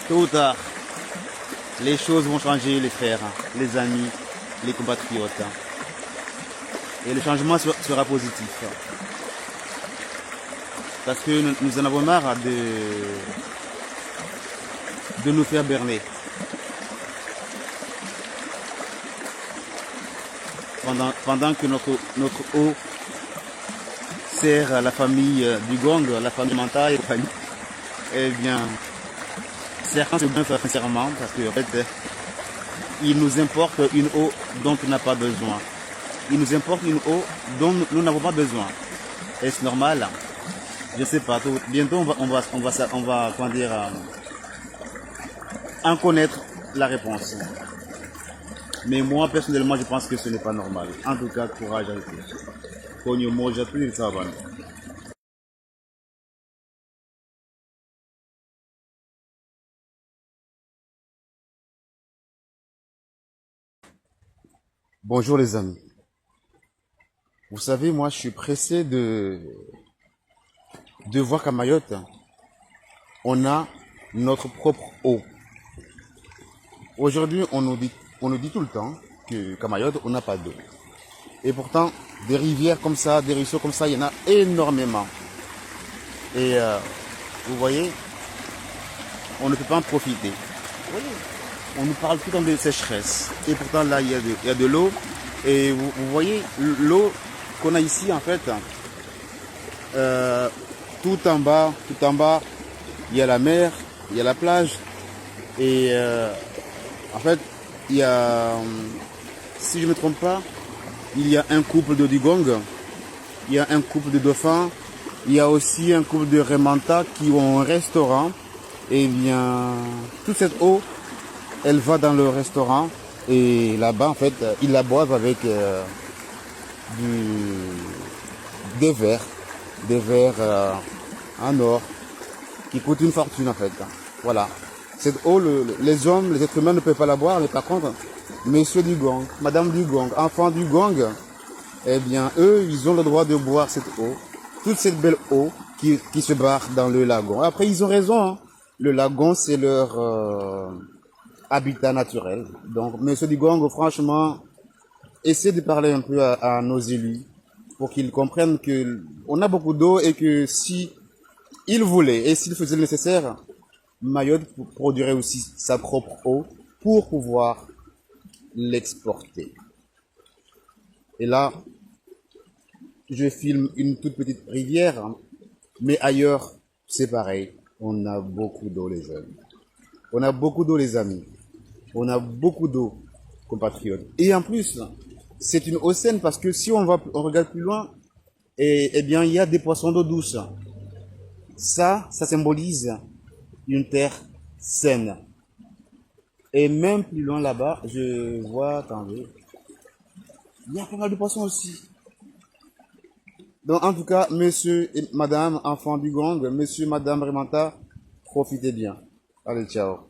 Tôt ou tard, les choses vont changer, les frères, les amis, les compatriotes. Et le changement sera positif. Parce que nous en avons marre de nous faire berner. Pendant que notre eau sert la famille du Gong, la famille Manta et la famille, eh bien, certains se blâment sincèrement parce qu'en fait, ils nous importent une eau dont on n'a pas besoin. Ils nous importent une eau dont nous n'avons pas besoin. Est-ce normal? Je sais pas. Bientôt, on va comment dire, en connaître la réponse. Mais moi, personnellement, je pense que ce n'est pas normal. En tout cas, courage à tous. Bonjour les amis. Vous savez, moi, je suis pressé de voir qu'à Mayotte, on a notre propre eau. Aujourd'hui, on nous dit tout le temps qu'à Mayotte, on n'a pas d'eau. Et pourtant, des rivières comme ça, des ruisseaux comme ça, il y en a énormément. Et vous voyez, on ne peut pas en profiter. Vous voyez, on nous parle tout le temps de sécheresse. Et pourtant, là, il y a de l'eau. Et vous voyez, l'eau qu'on a ici, en fait, tout en bas, il y a la mer, il y a la plage. Et en fait, il y a, si je ne me trompe pas, il y a un couple de dugong, il y a un couple de dauphins, il y a aussi un couple de remanta qui ont un restaurant. Et bien, toute cette eau, elle va dans le restaurant et là-bas, en fait, ils la boivent avec des verres en or qui coûtent une fortune en fait. Voilà. Cette eau, les hommes, les êtres humains ne peuvent pas la boire, mais par contre, messieurs du gong, madame du gong, enfants du gong, eh bien, eux, ils ont le droit de boire cette eau, toute cette belle eau qui se barre dans le lagon. Après, ils ont raison, hein. Le lagon, c'est leur habitat naturel. Donc, monsieur Digong, franchement, essayez de parler un peu à nos élus pour qu'ils comprennent que on a beaucoup d'eau et que si ils voulaient et s'ils faisaient le nécessaire, Mayotte produirait aussi sa propre eau pour pouvoir l'exporter. Et là, je filme une toute petite rivière, mais ailleurs, c'est pareil. On a beaucoup d'eau, les amis. On a beaucoup d'eau, les amis. On a beaucoup d'eau, compatriotes. Et en plus, c'est une eau saine parce que si on regarde plus loin, eh bien, il y a des poissons d'eau douce. Ça symbolise une terre saine. Et même plus loin là-bas, je vois, attendez, il y a pas mal de poissons aussi. Donc, en tout cas, monsieur et madame, enfant du gong, monsieur, madame Remanta, profitez bien. Allez, ciao.